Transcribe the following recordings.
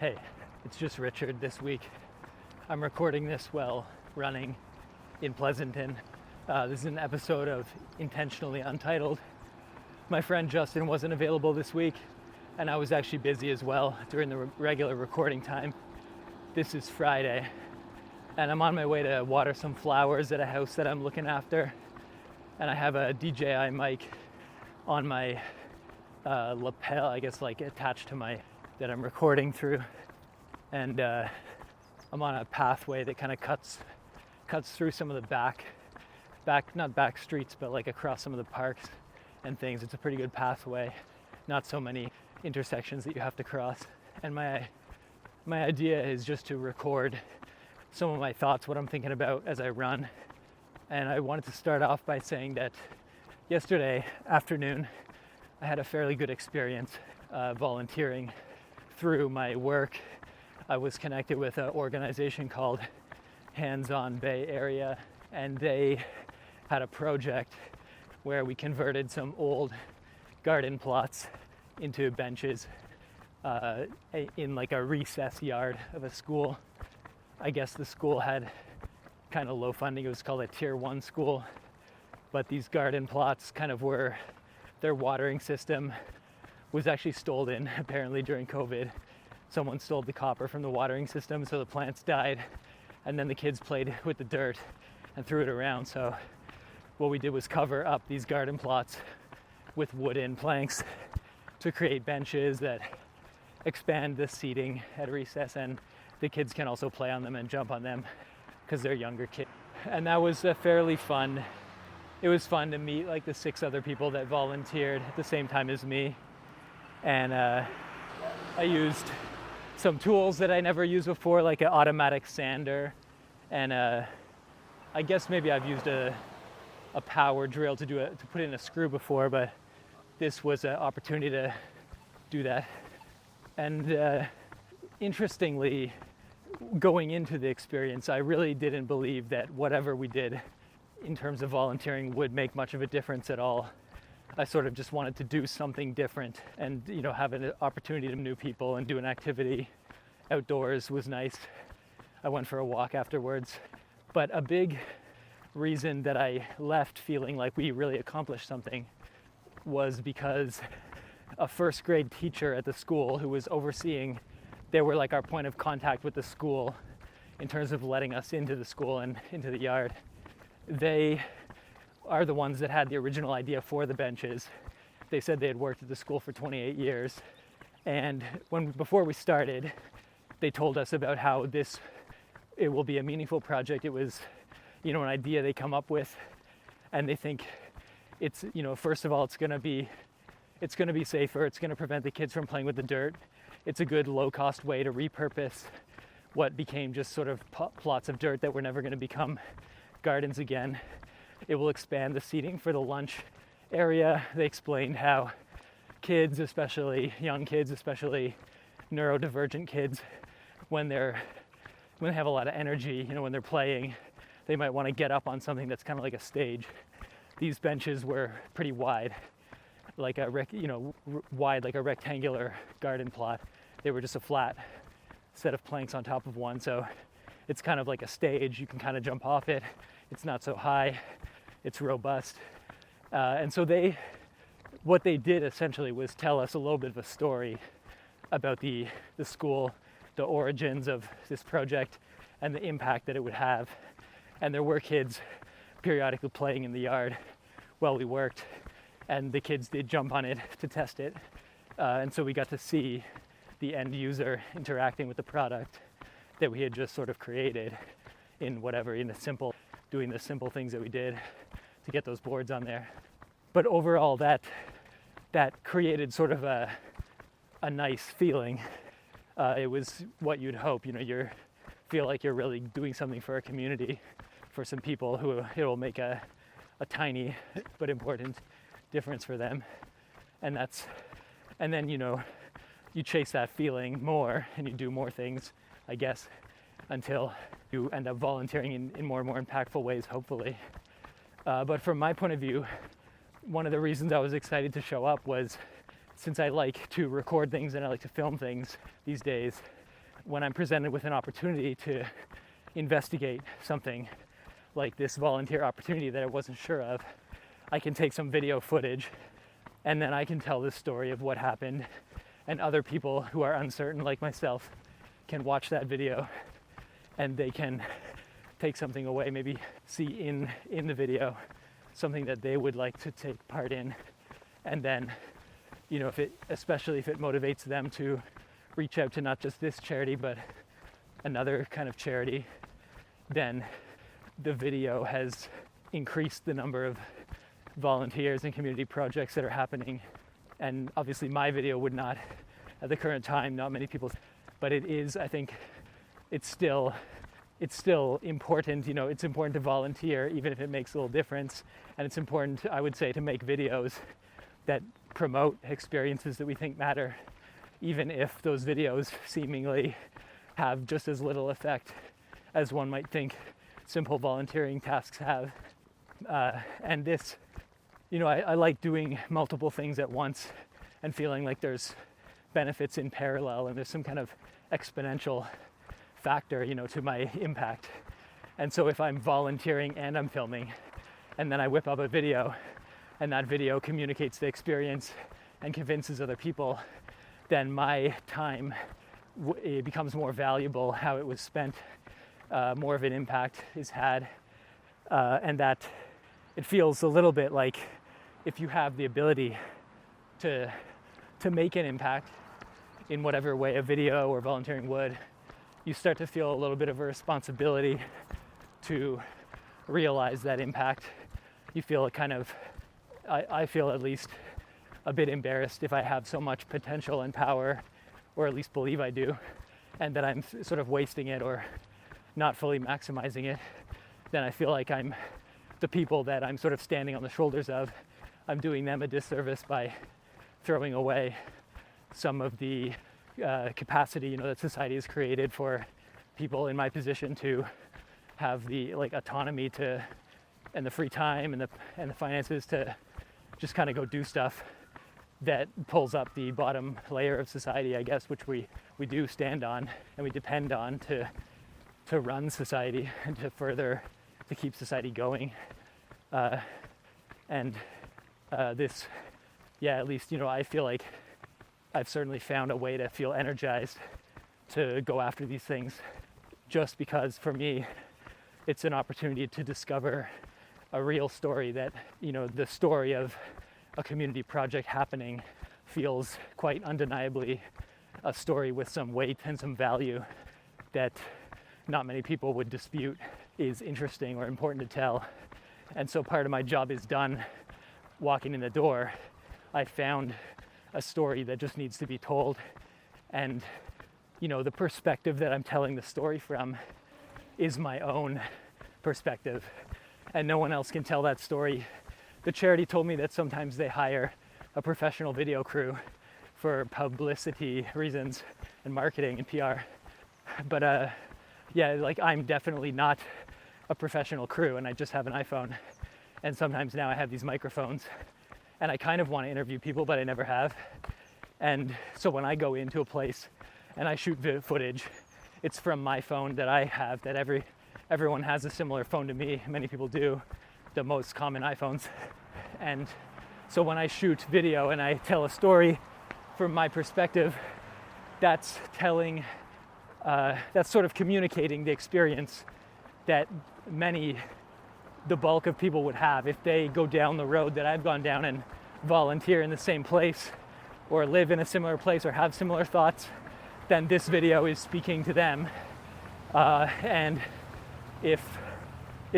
Hey, it's just Richard this week. I'm recording this while running in Pleasanton. This is an episode of Intentionally Untitled. My friend Justin wasn't available this week, and I was actually busy as well during the regular recording time. This is Friday, and I'm on my way to water some flowers at a house that I'm looking after, and I have a DJI mic on my lapel, I guess, like attached to my that I'm recording through, and I'm on a pathway that kind of cuts through some of the back not back streets, but like across some of the parks and things. It's a pretty good pathway, not so many intersections that you have to cross. And my idea is just to record some of my thoughts, what I'm thinking about as I run. And I wanted to start off by saying that yesterday afternoon I had a fairly good experience volunteering through my work. I was connected with an organization called Hands On Bay Area, and they had a project where we converted some old garden plots into benches in like a recess yard of a school. I guess the school had kind of low funding. It was called a tier 1 school, but these garden plots kind of were, their watering system was actually stolen apparently during COVID. Someone stole the copper from the watering system, so the plants died, and then the kids played with the dirt and threw it around. So what we did was cover up these garden plots with wooden planks to create benches that expand the seating at recess, and the kids can also play on them and jump on them because they're younger kids. And that was fairly fun. It was fun to meet like the 6 other people that volunteered at the same time as me. And I used some tools that I never used before, like an automatic sander, and I guess maybe I've used a power drill to put in a screw before, but this was an opportunity to do that. And interestingly, going into the experience, I really didn't believe that whatever we did in terms of volunteering would make much of a difference at all. I sort of just wanted to do something different and, have an opportunity to meet new people and do an activity outdoors was nice. I went for a walk afterwards. But a big reason that I left feeling like we really accomplished something was because a first grade teacher at the school who was overseeing, they were like our point of contact with the school in terms of letting us into the school and into the yard. They are the ones that had the original idea for the benches. They said they had worked at the school for 28 years. And before we started, they told us about how it will be a meaningful project. It was, an idea they come up with, and they think it's, first of all, it's going to be safer. It's going to prevent the kids from playing with the dirt. It's a good low-cost way to repurpose what became just sort of plots of dirt that were never going to become gardens again. It will expand the seating for the lunch area. They explained how kids, especially young kids, especially neurodivergent kids, when they have a lot of energy, when they're playing, they might want to get up on something that's kind of like a stage. These benches were pretty wide, like wide like a rectangular garden plot. They were just a flat set of planks on top of one, so it's kind of like a stage. You can kind of jump off it. It's not so high. It's robust. And so what they did essentially was tell us a little bit of a story about the school, the origins of this project, and the impact that it would have. And there were kids periodically playing in the yard while we worked, and the kids did jump on it to test it. And so we got to see the end user interacting with the product that we had just sort of created doing the simple things that we did to get those boards on there. But overall, that created sort of a nice feeling. It was what you'd hope. You feel like you're really doing something for a community, for some people who it will make a tiny but important difference for them. And then you chase that feeling more and you do more things, I guess, until you end up volunteering in more and more impactful ways, hopefully. But from my point of view, one of the reasons I was excited to show up was, since I like to record things and I like to film things these days, when I'm presented with an opportunity to investigate something like this volunteer opportunity that I wasn't sure of, I can take some video footage and then I can tell the story of what happened, and other people who are uncertain like myself can watch that video and they can take something away, maybe see in the video something that they would like to take part in. And then, especially if it motivates them to reach out to not just this charity, but another kind of charity, then the video has increased the number of volunteers and community projects that are happening. And obviously my video would not, at the current time, not many people, but it is, I think, it's still important. It's important to volunteer, even if it makes a little difference. And it's important, I would say, to make videos that promote experiences that we think matter, even if those videos seemingly have just as little effect as one might think simple volunteering tasks have. And this, I like doing multiple things at once and feeling like there's benefits in parallel and there's some kind of exponential factor, to my impact. And so if I'm volunteering and I'm filming, and then I whip up a video, and that video communicates the experience and convinces other people, then my time it becomes more valuable, how it was spent, more of an impact is had, and that it feels a little bit like if you have the ability to make an impact in whatever way a video or volunteering would, you start to feel a little bit of a responsibility to realize that impact. You feel I feel at least a bit embarrassed if I have so much potential and power, or at least believe I do, and that I'm sort of wasting it or not fully maximizing it. Then I feel like I'm the people that I'm sort of standing on the shoulders of, I'm doing them a disservice by throwing away some of the capacity, that society has created for people in my position to have the autonomy to, and the free time and the finances to just kind of go do stuff that pulls up the bottom layer of society, I guess, which we do stand on and we depend on to run society and to keep society going. This, at least, I feel like I've certainly found a way to feel energized to go after these things, just because for me, it's an opportunity to discover a real story that, the story of a community project happening feels quite undeniably a story with some weight and some value that not many people would dispute is interesting or important to tell. And so part of my job is done walking in the door. I found a story that just needs to be told. And, the perspective that I'm telling the story from is my own perspective. And no one else can tell that story. The charity told me that sometimes they hire a professional video crew for publicity reasons and marketing and PR. But I'm definitely not a professional crew, and I just have an iPhone. And sometimes now I have these microphones and I kind of want to interview people, but I never have. And so when I go into a place and I shoot footage, it's from my phone that I have, that everyone has a similar phone to me. Many people do, the most common iPhones. And so when I shoot video and I tell a story from my perspective, that's sort of communicating the experience that the bulk of people would have if they go down the road that I've gone down and volunteer in the same place or live in a similar place or have similar thoughts. Then this video is speaking to them. And if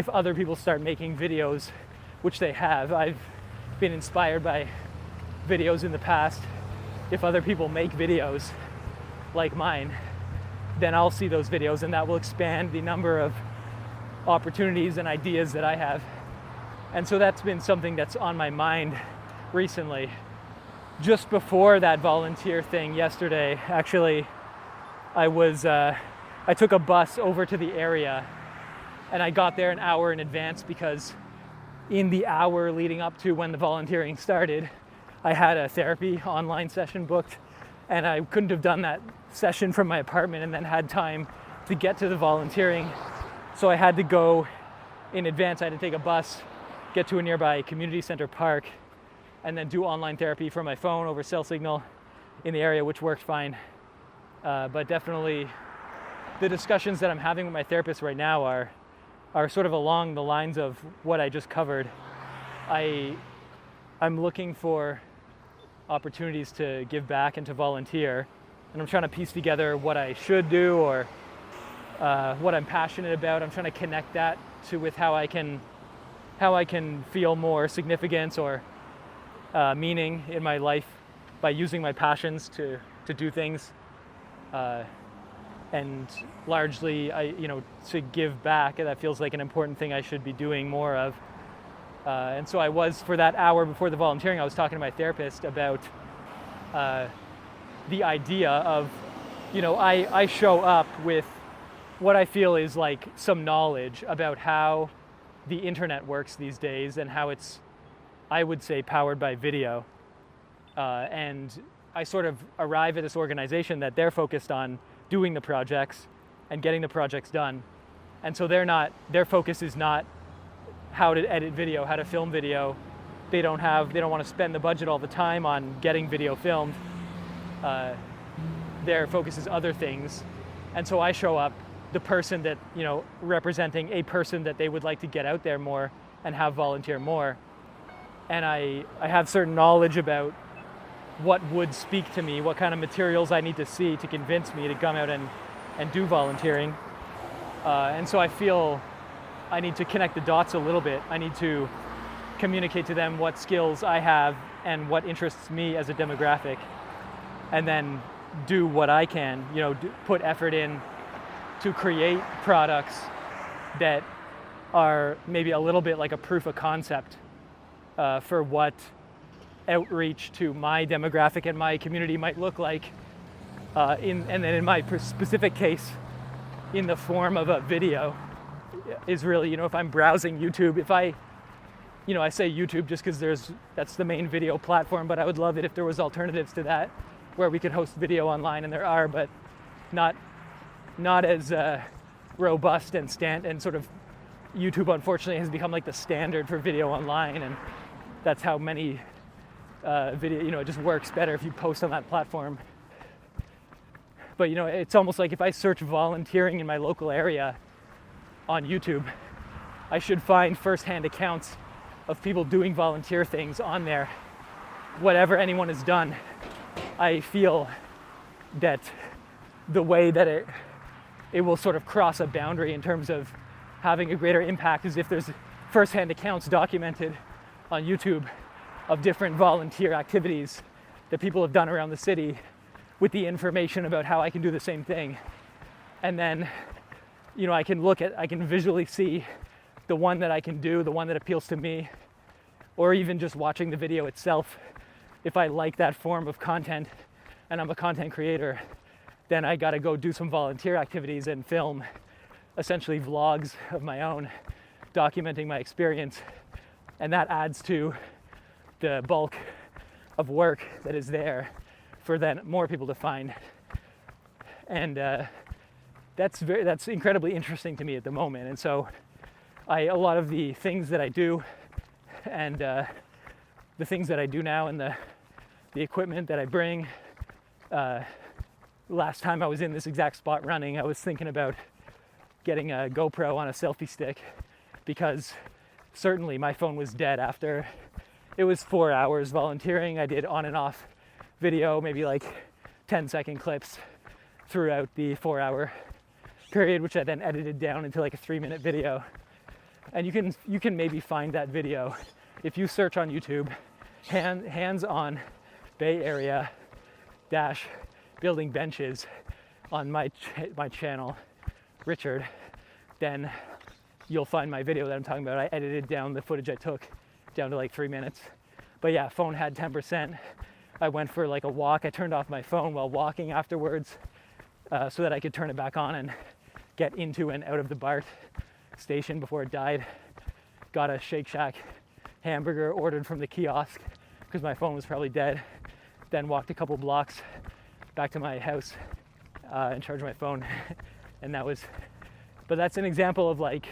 other people start making videos, which they have, I've been inspired by videos in the past. If other people make videos like mine, then I'll see those videos and that will expand the number of opportunities and ideas that I have. And so that's been something that's on my mind recently. Just before that volunteer thing yesterday, actually, I took a bus over to the area and I got there an hour in advance because in the hour leading up to when the volunteering started, I had a therapy online session booked And I couldn't have done that session from my apartment and then had time to get to the volunteering. So I had to go in advance. I had to take a bus, get to a nearby community center park, and then do online therapy from my phone over cell signal in the area, which worked fine. But definitely the discussions that I'm having with my therapist right now are sort of along the lines of what I just covered. I'm looking for opportunities to give back and to volunteer, and I'm trying to piece together what I should do or what I'm passionate about. I'm trying to connect that with how I can feel more significance or meaning in my life by using my passions to do things, and largely to give back. That feels like an important thing I should be doing more of. And so I was, for that hour before the volunteering, I was talking to my therapist about the idea of, I show up with what I feel is like some knowledge about how the internet works these days and how it's, I would say, powered by video. And I sort of arrive at this organization that they're focused on doing the projects and getting the projects done. And so their focus is not how to edit video, how to film video. They don't want to spend the budget all the time on getting video filmed. Their focus is other things. And so I show up, the person that, representing a person that they would like to get out there more and have volunteer more. And I have certain knowledge about what would speak to me, what kind of materials I need to see to convince me to come out and do volunteering. And so I feel I need to connect the dots a little bit. I need to communicate to them what skills I have and what interests me as a demographic, and then do what I can, put effort in to create products that are maybe a little bit like a proof of concept for what outreach to my demographic and my community might look like, and then in my specific case, in the form of a video, is really, if I'm browsing YouTube, if I say YouTube just because that's the main video platform, but I would love it if there was alternatives to that where we could host video online, and there are, but not as robust and sort of YouTube, unfortunately, has become like the standard for video online, and that's how many video, it just works better if you post on that platform. But it's almost like if I search volunteering in my local area on YouTube, I should find firsthand accounts of people doing volunteer things on there. Whatever anyone has done, I feel that the way that it will sort of cross a boundary in terms of having a greater impact is if there's firsthand accounts documented on YouTube of different volunteer activities that people have done around the city, with the information about how I can do the same thing. And then, I can visually see the one that I can do, the one that appeals to me, or even just watching the video itself. If I like that form of content and I'm a content creator, then I gotta go do some volunteer activities and film essentially vlogs of my own, documenting my experience. And that adds to the bulk of work that is there for then more people to find. And that's incredibly interesting to me at the moment. And so a lot of the things that I do and the things that I do now and the equipment that I bring, last time I was in this exact spot running, I was thinking about getting a GoPro on a selfie stick, because certainly my phone was dead after it was 4 hours volunteering. I did on and off video, maybe like 10-second clips throughout the 4-hour period, which I then edited down into like a 3-minute video. And you can maybe find that video if you search on YouTube, hands-on Bay Area dash building benches on my channel, Richard, then you'll find my video that I'm talking about. I edited down the footage I took down to like 3 minutes. But yeah, phone had 10%. I went for like a walk. I turned off my phone while walking afterwards so that I could turn it back on and get into and out of the BART station before it died. Got a Shake Shack hamburger ordered from the kiosk because my phone was probably dead. Then walked a couple blocks back to my house and charge my phone. And but that's an example of like,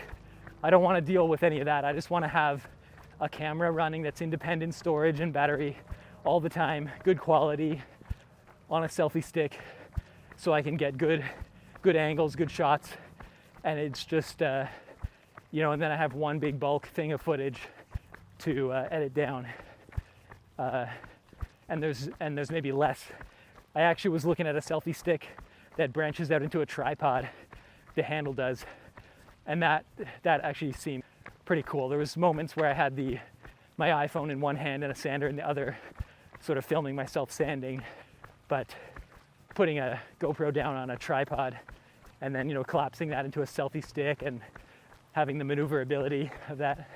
I don't want to deal with any of that. I just want to have a camera running that's independent storage and battery all the time, good quality, on a selfie stick, so I can get good angles, good shots. And it's just, and then I have one big bulk thing of footage to edit down. And there's maybe less. I actually was looking at a selfie stick that branches out into a tripod, the handle does, and that actually seemed pretty cool. There was moments where I had my iPhone in one hand and a sander in the other, sort of filming myself sanding, but putting a GoPro down on a tripod and then, collapsing that into a selfie stick and having the maneuverability of that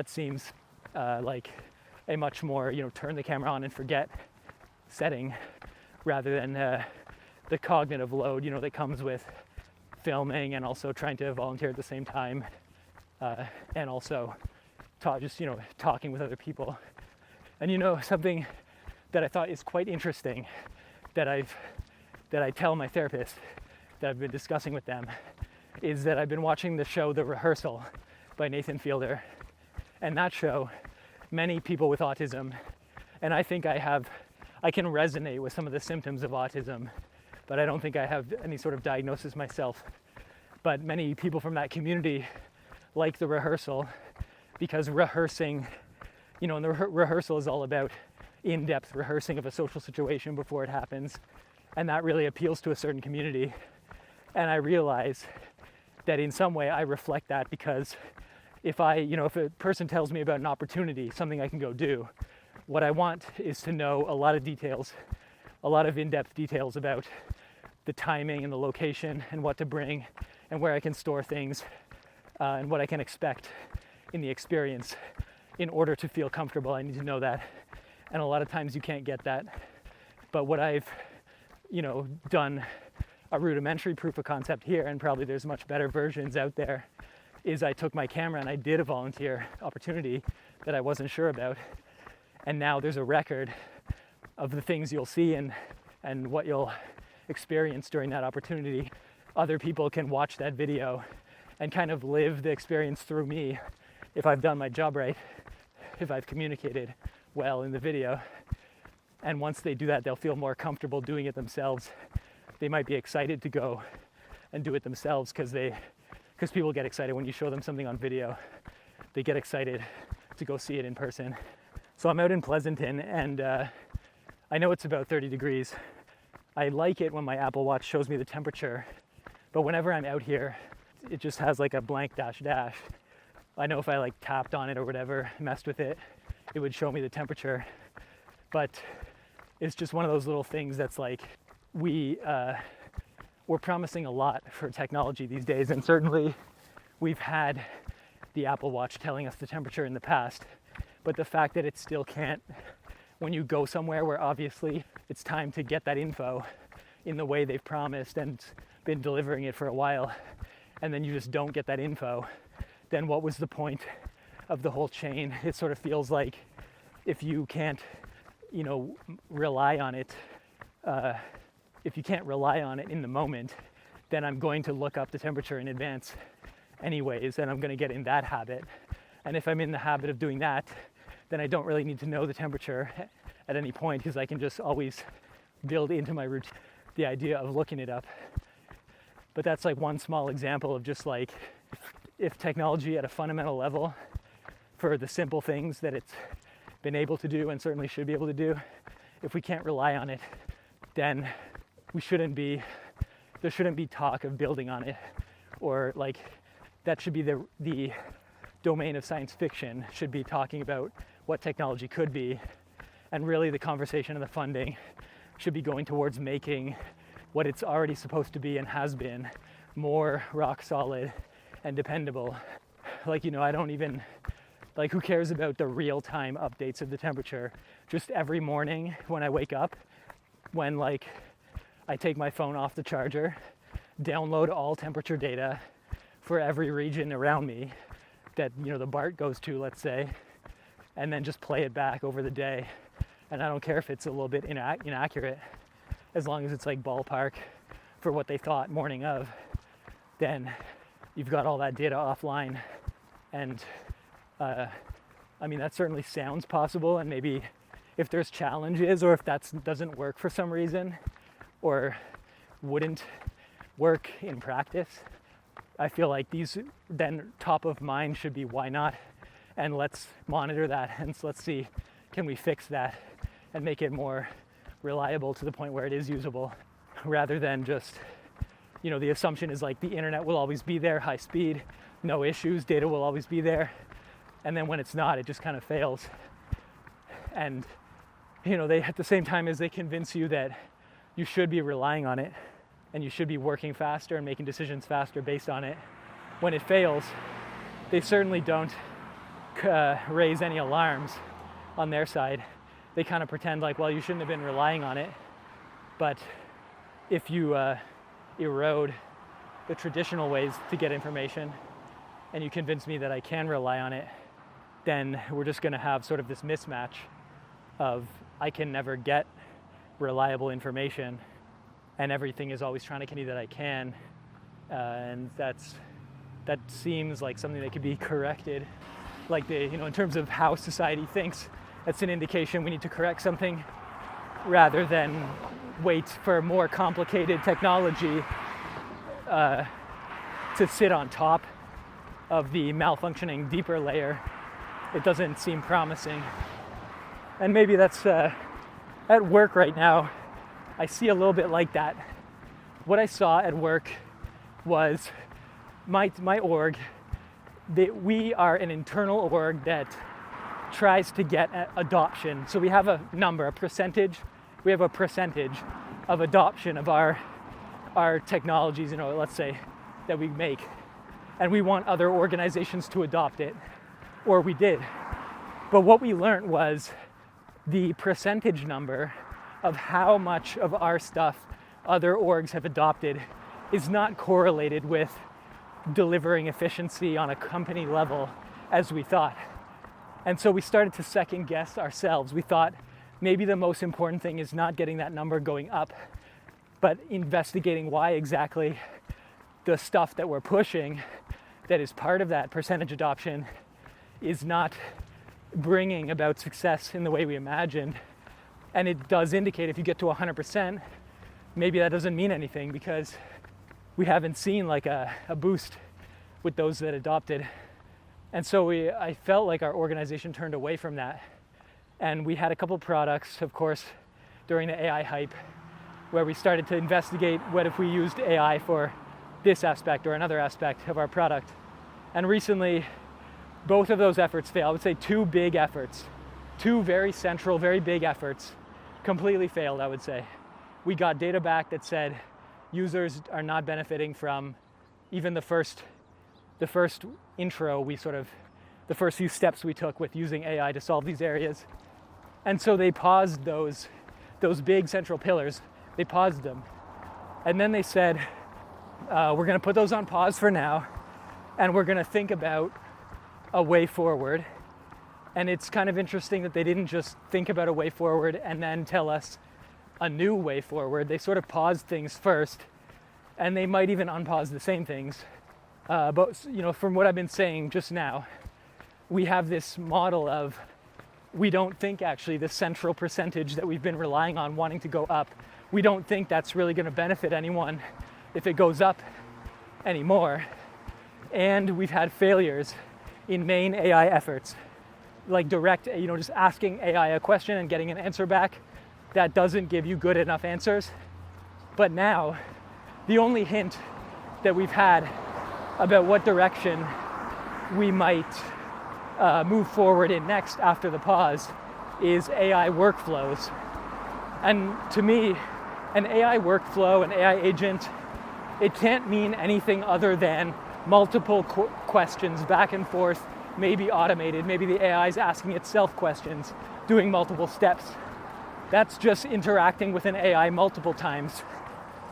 seems like a much more, turn the camera on and forget setting, rather than the cognitive load, that comes with filming and also trying to volunteer at the same time, and also talking with other people. And something that I thought is quite interesting that I tell my therapist, that I've been discussing with them, is that I've been watching the show The Rehearsal by Nathan Fielder. And that show, many people with autism, and I think I can resonate with some of the symptoms of autism, but I don't think I have any sort of diagnosis myself. But many people from that community like The Rehearsal, because rehearsing, and the rehearsal is all about in-depth rehearsing of a social situation before it happens. And that really appeals to a certain community. And I realize that in some way I reflect that, because if a person tells me about an opportunity, something I can go do, what I want is to know a lot of details, a lot of in-depth details about the timing and the location and what to bring and where I can store things, and what I can expect in the experience. In order to feel comfortable, I need to know that. And a lot of times you can't get that. But what I've, done a rudimentary proof of concept here, and probably there's much better versions out there, is I took my camera and I did a volunteer opportunity that I wasn't sure about. And now there's a record of the things you'll see and what you'll experience during that opportunity. Other people can watch that video and kind of live the experience through me if I've done my job right, if I've communicated well in the video. And once they do that, they'll feel more comfortable doing it themselves. They might be excited to go and do it themselves, because people get excited when you show them something on video. They get excited to go see it in person. So I'm out in Pleasanton, and I know it's about 30 degrees. I like it when my Apple Watch shows me the temperature, but whenever I'm out here, it just has like a blank dash. I know if I tapped on it or whatever, messed with it, it would show me the temperature. But it's just one of those little things that's like, we're promising a lot for technology these days, and certainly we've had the Apple Watch telling us the temperature in the past, but the fact that it still can't, when you go somewhere where obviously it's time to get that info in the way they've promised and been delivering it for a while, and then you just don't get that info, then what was the point of the whole chain? It sort of feels like if you can't, rely on it, if you can't rely on it in the moment, then I'm going to look up the temperature in advance anyways, and I'm going to get in that habit. And if I'm in the habit of doing that, then I don't really need to know the temperature at any point, because I can just always build into my routine the idea of looking it up. But that's like one small example of just like, if technology at a fundamental level, for the simple things that it's been able to do and certainly should be able to do, if we can't rely on it, then there shouldn't be talk of building on it, or like that should be the domain of science fiction, should be talking about what technology could be, and really the conversation and the funding should be going towards making what it's already supposed to be and has been more rock solid and dependable. I don't even, who cares about the real-time updates of the temperature? Just every morning when I wake up, when I take my phone off the charger, download all temperature data for every region around me that, the BART goes to, let's say, and then just play it back over the day. And I don't care if it's a little bit inaccurate. as long as it's like ballpark for what they thought morning of, then you've got all that data offline. And that certainly sounds possible, and maybe if there's challenges or if that doesn't work for some reason or wouldn't work in practice, I feel like these then top of mind should be why not, and let's monitor that, and let's see, can we fix that and make it more reliable to the point where it is usable, rather than just, the assumption is like the internet will always be there, high speed, no issues, data will always be there, and then when it's not, it just kind of fails. And they, at the same time as they convince you that you should be relying on it and you should be working faster and making decisions faster based on it, when it fails, they certainly don't raise any alarms on their side. They kind of pretend like, well, you shouldn't have been relying on it, but if you erode the traditional ways to get information and you convince me that I can rely on it, then we're just going to have sort of this mismatch of I can never get reliable information and everything is always trying to tell me that I can, and that seems like something that could be corrected, like in terms of how society thinks. That's an indication we need to correct something rather than wait for more complicated technology to sit on top of the malfunctioning deeper layer. It doesn't seem promising. And maybe that's at work right now, I see a little bit like that. What I saw at work was my org, we are an internal org that tries to get adoption. So we have a percentage of adoption of our technologies, let's say, that we make. And we want other organizations to adopt it, or we did. But what we learned was the percentage number of how much of our stuff other orgs have adopted is not correlated with delivering efficiency on a company level as we thought. And so we started to second guess ourselves. We thought maybe the most important thing is not getting that number going up, but investigating why exactly the stuff that we're pushing that is part of that percentage adoption is not bringing about success in the way we imagined. And it does indicate if you get to 100%, maybe that doesn't mean anything because we haven't seen like a boost with those that adopted. And so I felt like our organization turned away from that. And we had a couple products, of course, during the AI hype, where we started to investigate what if we used AI for this aspect or another aspect of our product. And recently, both of those efforts failed. I would say two big efforts, two very central, very big efforts completely failed, I would say. We got data back that said users are not benefiting from even the first intro, the first few steps we took with using AI to solve these areas. And so they paused those big central pillars, they paused them. And then they said, we're gonna put those on pause for now, and we're gonna think about a way forward. And it's kind of interesting that they didn't just think about a way forward and then tell us a new way forward. They sort of paused things first, and they might even unpause the same things. But from what I've been saying just now, we have this model of we don't think actually the central percentage that we've been relying on wanting to go up, we don't think that's really going to benefit anyone if it goes up anymore. And we've had failures in main AI efforts, like direct, just asking AI a question and getting an answer back. That doesn't give you good enough answers. But now, the only hint that we've had about what direction we might move forward in next after the pause is AI workflows. And to me, an AI workflow, an AI agent, it can't mean anything other than multiple questions back and forth, maybe automated, maybe the AI is asking itself questions, doing multiple steps. That's just interacting with an AI multiple times.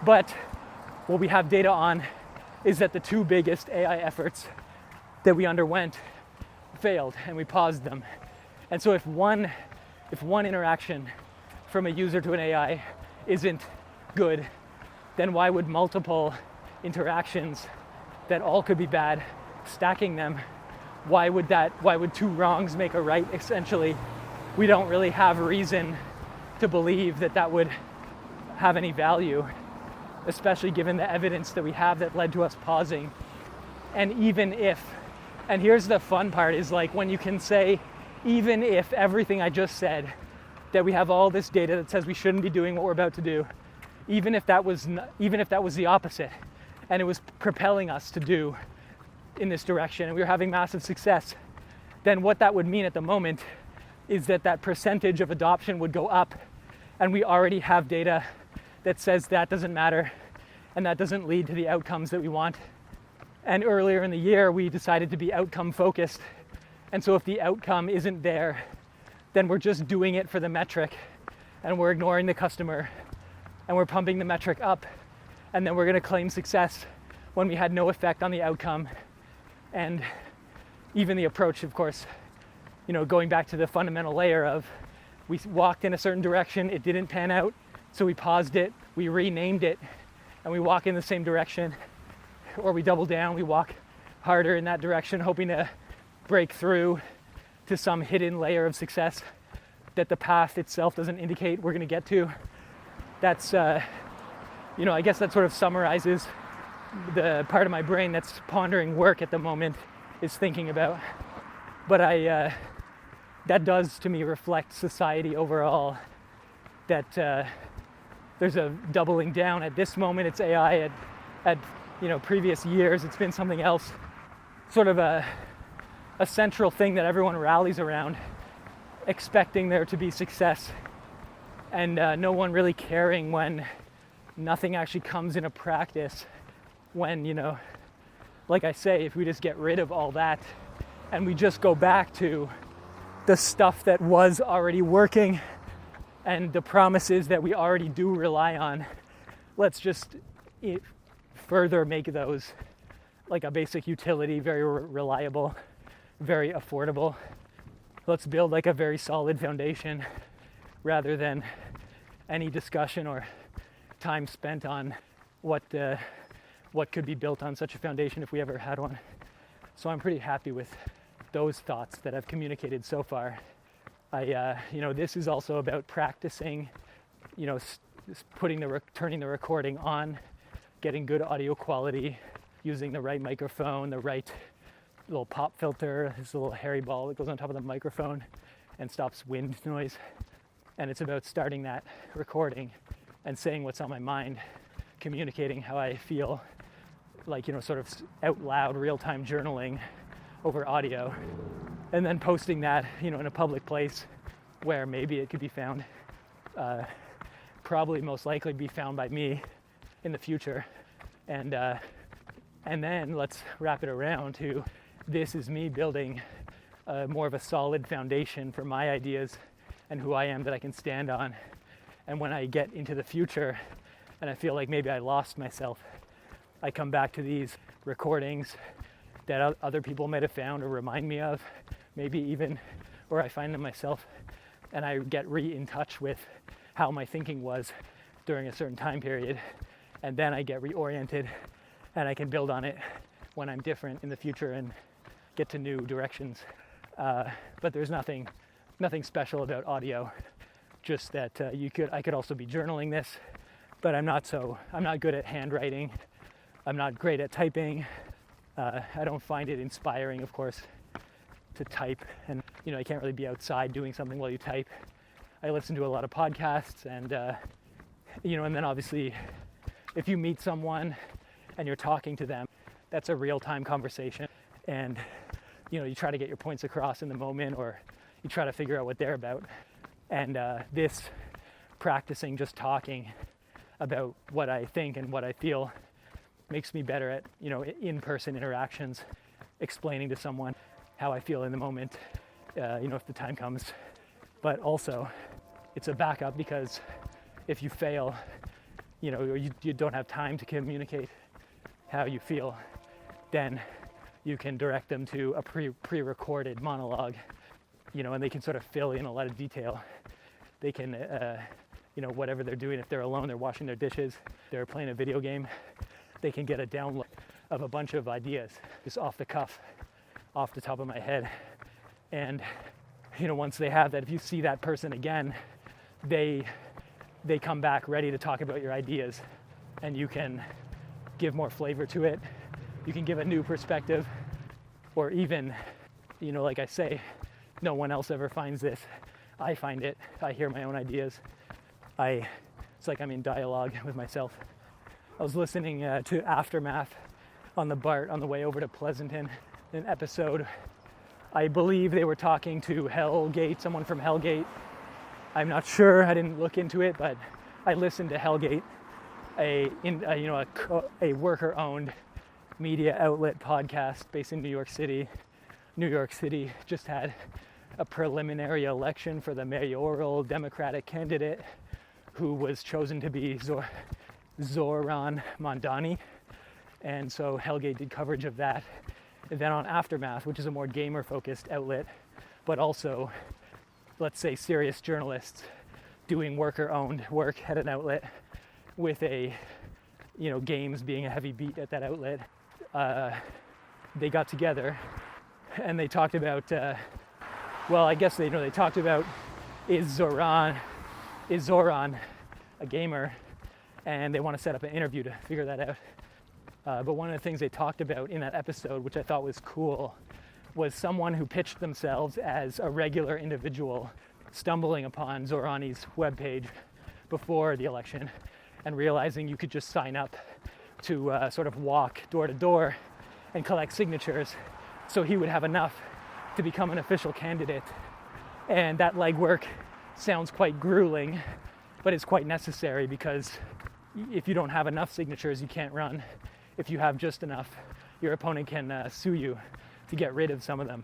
But what we have data on is that the two biggest AI efforts that we underwent failed, and we paused them. And so if one interaction from a user to an AI isn't good, then why would multiple interactions that all could be bad, stacking them, why would 2 wrongs make a right? Essentially, we don't really have reason to believe that would have any value, especially given the evidence that we have that led to us pausing. And even if, and here's the fun part, is like when you can say, even if everything I just said, that we have all this data that says we shouldn't be doing what we're about to do, even if that was the opposite, and it was propelling us to do in this direction, and we were having massive success, then what that would mean at the moment is that percentage of adoption would go up, and we already have data that says that doesn't matter, and that doesn't lead to the outcomes that we want. And earlier in the year, we decided to be outcome focused, and so if the outcome isn't there, then we're just doing it for the metric, and we're ignoring the customer, and we're pumping the metric up, and then we're going to claim success when we had no effect on the outcome. And even the approach, of course, going back to the fundamental layer of, we walked in a certain direction, it didn't pan out, so we paused it, we renamed it, and we walk in the same direction, or we double down, we walk harder in that direction, hoping to break through to some hidden layer of success that the path itself doesn't indicate we're going to get to. That's, I guess that sort of summarizes the part of my brain that's pondering work at the moment, is thinking about. But that does to me reflect society overall, that there's a doubling down. At this moment it's AI, at previous years it's been something else, sort of a central thing that everyone rallies around, expecting there to be success, and no one really caring when nothing actually comes into practice. When, like I say, if we just get rid of all that and we just go back to the stuff that was already working and the promises that we already do rely on, let's just further make those like a basic utility, very reliable, very affordable. Let's build like a very solid foundation rather than any discussion or time spent on what could be built on such a foundation if we ever had one. So I'm pretty happy with those thoughts that I've communicated so far. This is also about practicing, turning the recording on, getting good audio quality, using the right microphone, the right little pop filter, this little hairy ball that goes on top of the microphone and stops wind noise. And it's about starting that recording and saying what's on my mind, communicating how I feel, like, sort of out loud, real-time journaling over audio, and then posting that, in a public place where maybe it could be found, probably most likely be found by me in the future. And then let's wrap it around to, this is me building more of a solid foundation for my ideas and who I am that I can stand on. And when I get into the future and I feel like maybe I lost myself, I come back to these recordings that other people might have found or remind me of, maybe even, or I find them myself, and I get in touch with how my thinking was during a certain time period, and then I get reoriented and I can build on it when I'm different in the future and get to new directions. But there's nothing special about audio, just that I could also be journaling this, but I'm not good at handwriting. I'm not great at typing. I don't find it inspiring, of course, to type, and I can't really be outside doing something while you type. I listen to a lot of podcasts, and and then obviously if you meet someone and you're talking to them, that's a real-time conversation, and you try to get your points across in the moment, or you try to figure out what they're about. And this practicing just talking about what I think and what I feel makes me better at in-person interactions, explaining to someone how I feel in the moment, if the time comes. But also it's a backup, because if you fail, or you don't have time to communicate how you feel, then you can direct them to a pre-recorded monologue, and they can sort of fill in a lot of detail. They can whatever they're doing. If they're alone, they're washing their dishes, they're playing a video game, they can get a download of a bunch of ideas just off the cuff, off the top of my head. And once they have that, if you see that person again, they come back ready to talk about your ideas, and you can give more flavor to it. You can give a new perspective, or even, like I say, no one else ever finds this. I find it. I hear my own ideas. It's like I'm in dialogue with myself. I was listening to Aftermath on the BART on the way over to Pleasanton, an episode. I believe they were talking to Hellgate, someone from Hellgate. I'm not sure, I didn't look into it, but I listened to Hellgate, a worker-owned media outlet podcast based in New York City. New York City just had a preliminary election for the mayoral Democratic candidate who was chosen to be Zoran Mondani. And so Hellgate did coverage of that. And then on Aftermath, which is a more gamer-focused outlet, but also, let's say, serious journalists doing worker-owned work at an outlet with games being a heavy beat at that outlet. They got together and they talked about, they talked about is Zoran a gamer, and they want to set up an interview to figure that out. But one of the things they talked about in that episode, which I thought was cool, was someone who pitched themselves as a regular individual stumbling upon Zorani's webpage before the election and realizing you could just sign up to sort of walk door to door and collect signatures so he would have enough to become an official candidate. And that legwork sounds quite grueling, but it's quite necessary, because if you don't have enough signatures, you can't run. If you have just enough, your opponent can sue you to get rid of some of them,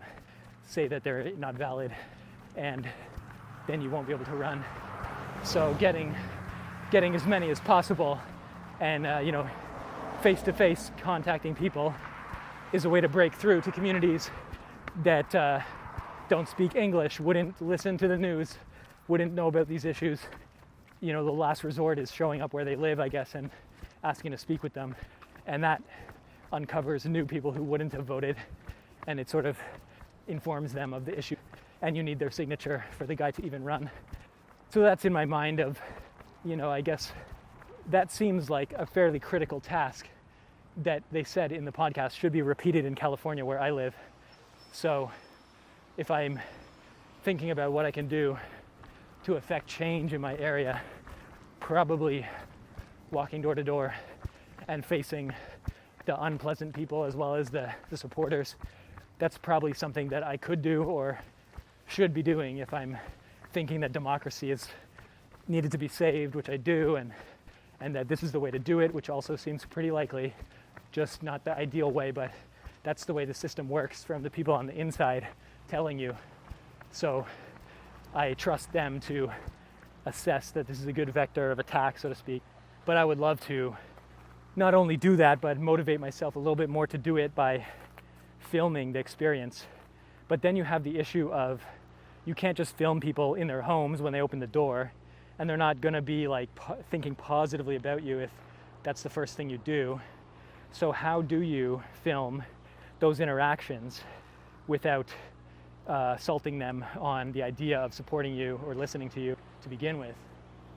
say that they're not valid, and then you won't be able to run. So getting as many as possible and face-to-face contacting people is a way to break through to communities that don't speak English, wouldn't listen to the news, wouldn't know about these issues. The last resort is showing up where they live, I guess, and asking to speak with them. And that uncovers new people who wouldn't have voted, and it sort of informs them of the issue. And you need their signature for the guy to even run. So that's in my mind of, I guess that seems like a fairly critical task that they said in the podcast should be repeated in California, where I live. So if I'm thinking about what I can do to affect change in my area, probably walking door to door and facing the unpleasant people as well as the supporters. That's probably something that I could do or should be doing if I'm thinking that democracy is needed to be saved, which I do, and that this is the way to do it, which also seems pretty likely, just not the ideal way, but that's the way the system works from the people on the inside telling you. So I trust them to assess that this is a good vector of attack, so to speak. But I would love to not only do that, but motivate myself a little bit more to do it by filming the experience. But then you have the issue of you can't just film people in their homes when they open the door, and they're not going to be thinking positively about you if that's the first thing you do. So how do you film those interactions without assaulting them on the idea of supporting you or listening to you to begin with?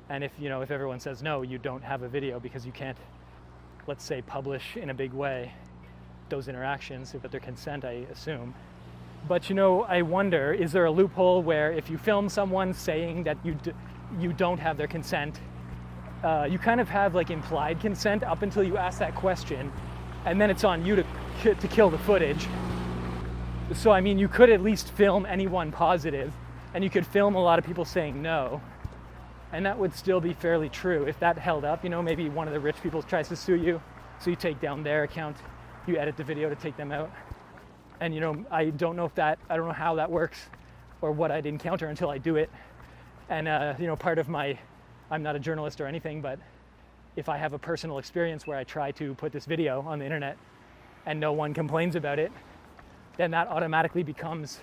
And if everyone says no, you don't have a video because you can't, let's say, publish in a big way those interactions with their consent, I assume. But I wonder, is there a loophole where if you film someone saying that you don't have their consent, you kind of have implied consent up until you ask that question, and then it's on you to kill the footage. So I mean, you could at least film anyone positive, and you could film a lot of people saying no, and that would still be fairly true. If that held up, maybe one of the rich people tries to sue you, so you take down their account, you edit the video to take them out. And I don't know how that works or what I'd encounter until I do it. And part of I'm not a journalist or anything, but if I have a personal experience where I try to put this video on the internet and no one complains about it, then that automatically becomes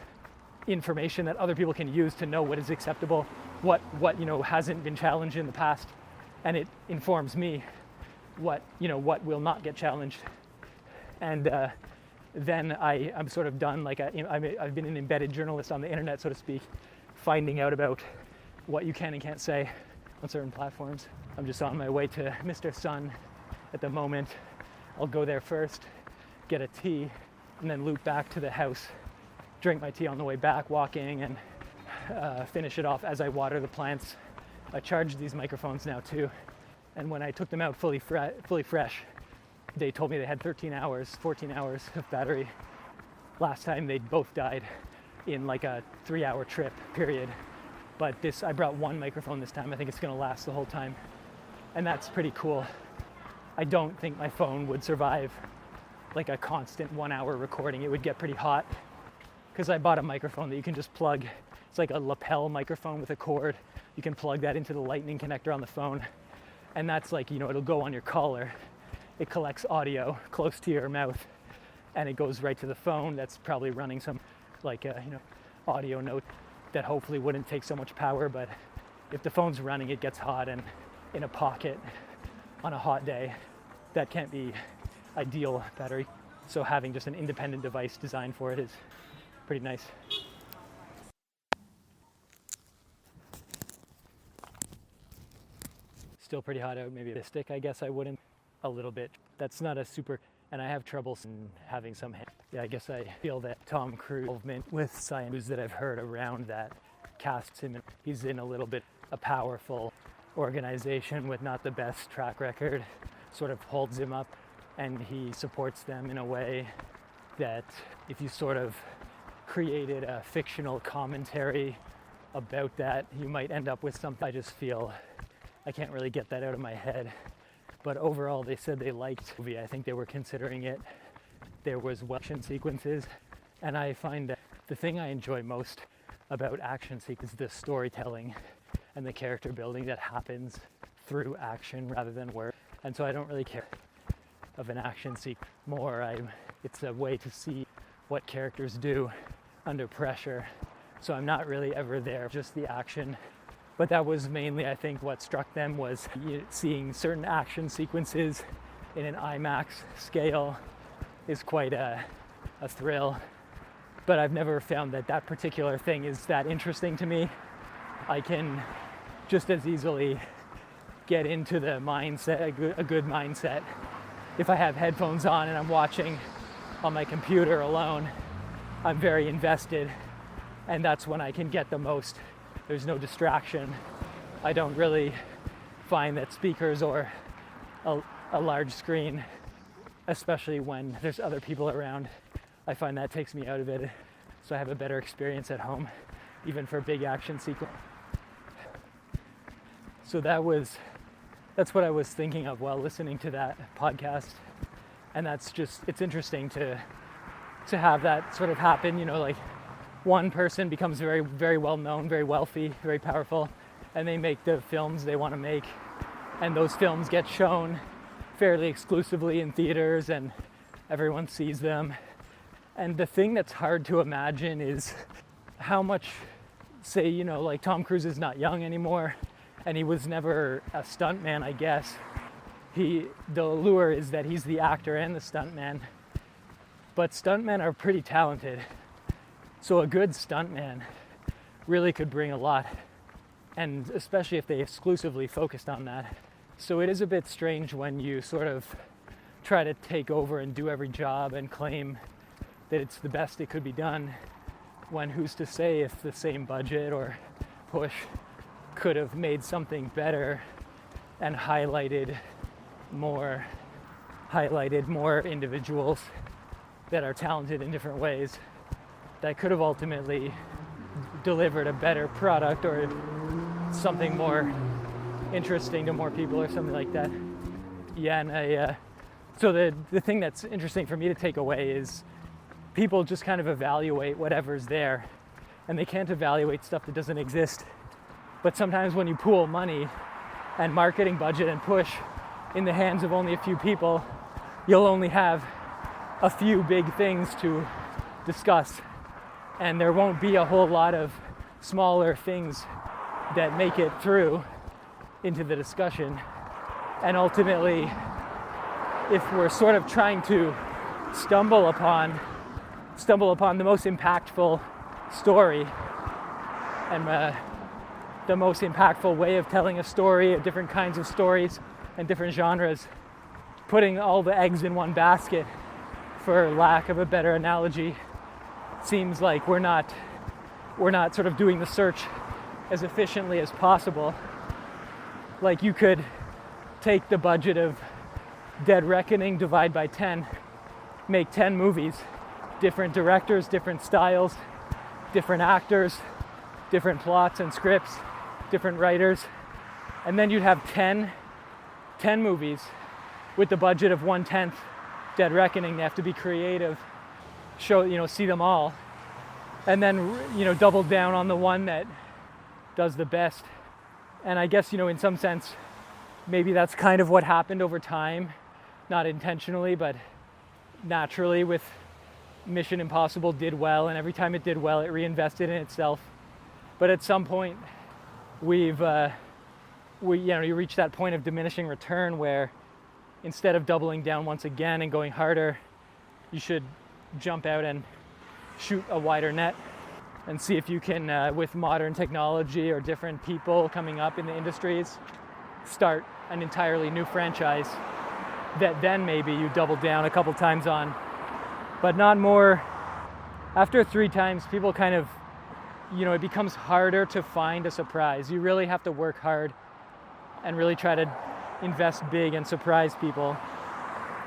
information that other people can use to know what is acceptable what hasn't been challenged in the past, and it informs me what will not get challenged. And then I'm sort of done. Like I've been an embedded journalist on the internet, so to speak, finding out about what you can and can't say on certain platforms. I'm just on my way to Mr. Sun at the moment. I'll go there first, get a tea, and then loop back to the house, drink my tea on the way back, walking, and finish it off as I water the plants. I charge these microphones now too, and when I took them out fully fresh, they told me they had 14 hours of battery. Last time they both died in like a 3-hour trip period. But I brought one microphone this time. I think it's gonna last the whole time. And that's pretty cool. I don't think my phone would survive like a constant 1-hour recording. It would get pretty hot, because I bought a microphone that you can just plug. It's like a lapel microphone with a cord. You can plug that into the lightning connector on the phone. And that's like, it'll go on your collar. It collects audio close to your mouth, and it goes right to the phone. That's probably running some audio note that hopefully wouldn't take so much power. But if the phone's running, it gets hot, and in a pocket on a hot day, that can't be ideal battery. So having just an independent device designed for it is pretty nice. Still pretty hot out. Maybe a stick, I guess I wouldn't. A little bit. That's not a super, and I have trouble having some. I guess I feel that Tom Cruise involvement with science that I've heard around that casts him. He's in a little bit a powerful organization with not the best track record, sort of holds him up, and he supports them in a way that if you sort of created a fictional commentary about that, you might end up with something. I just feel I can't really get that out of my head. But overall, they said they liked the movie. I think they were considering it. There was action sequences, and I find that the thing I enjoy most about action sequences is the storytelling and the character building that happens through action rather than words. And so I don't really care of an action sequence more. It's a way to see what characters do under pressure. So I'm not really ever there, just the action. But that was mainly, I think, what struck them was seeing certain action sequences in an IMAX scale is quite a thrill. But I've never found that particular thing is that interesting to me. I can just as easily get into the mindset, a good mindset. If I have headphones on and I'm watching on my computer alone, I'm very invested, and that's when I can get the most. There's no distraction. I don't really find that speakers or a large screen, especially when there's other people around, I find that takes me out of it. So I have a better experience at home, even for big action sequence. So that's what I was thinking of while listening to that podcast. And it's interesting to have that sort of happen, like one person becomes very, very well known, very wealthy, very powerful, and they make the films they want to make. And those films get shown fairly exclusively in theaters, and everyone sees them. And the thing that's hard to imagine is how much, say, like Tom Cruise is not young anymore, and he was never a stuntman, I guess. The allure is that he's the actor and the stuntman. But stuntmen are pretty talented. So a good stuntman really could bring a lot, and especially if they exclusively focused on that. So it is a bit strange when you sort of try to take over and do every job and claim that it's the best it could be done, when who's to say if the same budget or push could have made something better and highlighted more individuals that are talented in different ways, that could have ultimately delivered a better product or something more interesting to more people or something like that. Yeah, and so the thing that's interesting for me to take away is people just kind of evaluate whatever's there, and they can't evaluate stuff that doesn't exist. But sometimes when you pool money and marketing budget and push in the hands of only a few people, you'll only have a few big things to discuss, and there won't be a whole lot of smaller things that make it through into the discussion. And ultimately, if we're sort of trying to stumble upon the most impactful story and the most impactful way of telling a story, of different kinds of stories and different genres, putting all the eggs in one basket, for lack of a better analogy, seems like we're not sort of doing the search as efficiently as possible. Like, you could take the budget of Dead Reckoning, divide by 10, make 10 movies, different directors, different styles, different actors, different plots and scripts, different writers, and then you'd have 10 movies with the budget of 1/10 Dead Reckoning. They have to be creative, see them all, and then double down on the one that does the best. And I guess in some sense maybe that's kind of what happened over time, not intentionally but naturally. With Mission Impossible did well, and every time it did well it reinvested in itself. But at some point you reach that point of diminishing return where instead of doubling down once again and going harder, you should jump out and shoot a wider net and see if you can, with modern technology or different people coming up in the industries, start an entirely new franchise that then maybe you double down a couple times on, but not more. After 3 times, people kind of, it becomes harder to find a surprise. You really have to work hard and really try to invest big and surprise people.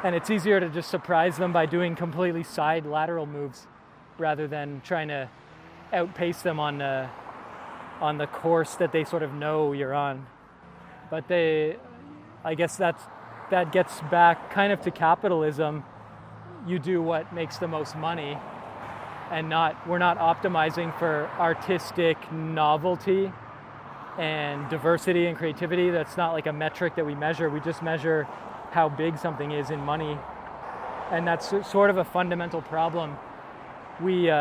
And it's easier to just surprise them by doing completely side lateral moves rather than trying to outpace them on the course that they sort of know you're on. But I guess that gets back kind of to capitalism. You do what makes the most money, and we're not optimizing for artistic novelty and diversity and creativity. That's not like a metric that we measure. We just measure how big something is in money. And that's sort of a fundamental problem. We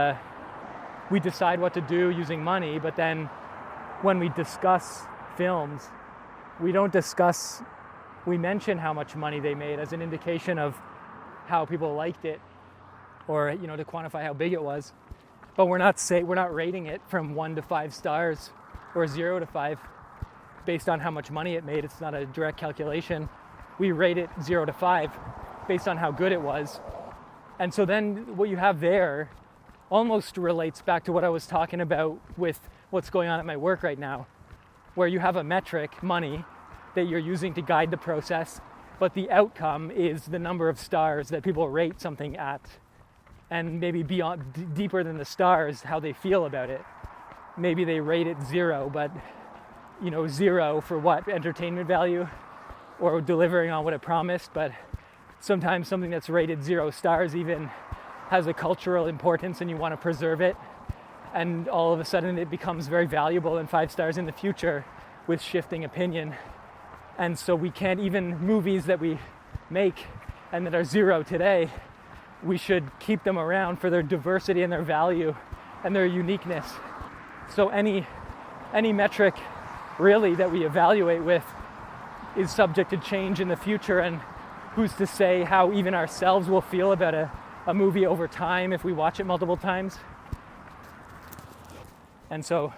decide what to do using money, but then when we discuss films, we mention how much money they made as an indication of how people liked it, or to quantify how big it was. But we're not rating it from 1 to 5 stars or 0 to 5 based on how much money it made. It's not a direct calculation. We rate it 0 to 5 based on how good it was. And so then what you have there almost relates back to what I was talking about with what's going on at my work right now, where you have a metric, money, that you're using to guide the process, but the outcome is the number of stars that people rate something at, and maybe beyond, deeper than the stars, how they feel about it. Maybe they rate it 0, but 0 for what? Entertainment value or delivering on what it promised. But sometimes something that's rated 0 stars even has a cultural importance and you want to preserve it. And all of a sudden it becomes very valuable and 5 stars in the future with shifting opinion. And so we can't, even movies that we make and that are 0 today, we should keep them around for their diversity and their value and their uniqueness. So any metric really that we evaluate with is subject to change in the future, and who's to say how even ourselves will feel about a movie over time if we watch it multiple times. And so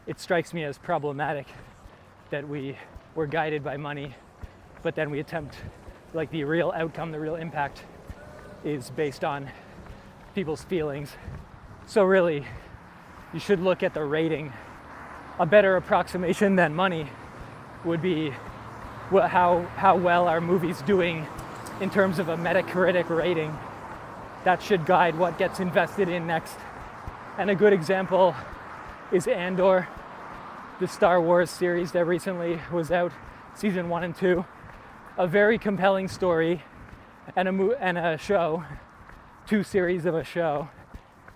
it strikes me as problematic that we're guided by money, but then we attempt, like, the real outcome, the real impact is based on people's feelings. So really, you should look at the rating. A better approximation than money would be how well are movies doing in terms of a Metacritic rating. That should guide what gets invested in next. And a good example is Andor, the Star Wars series that recently was out, season 1 and 2. A very compelling story and a show, 2 series of a show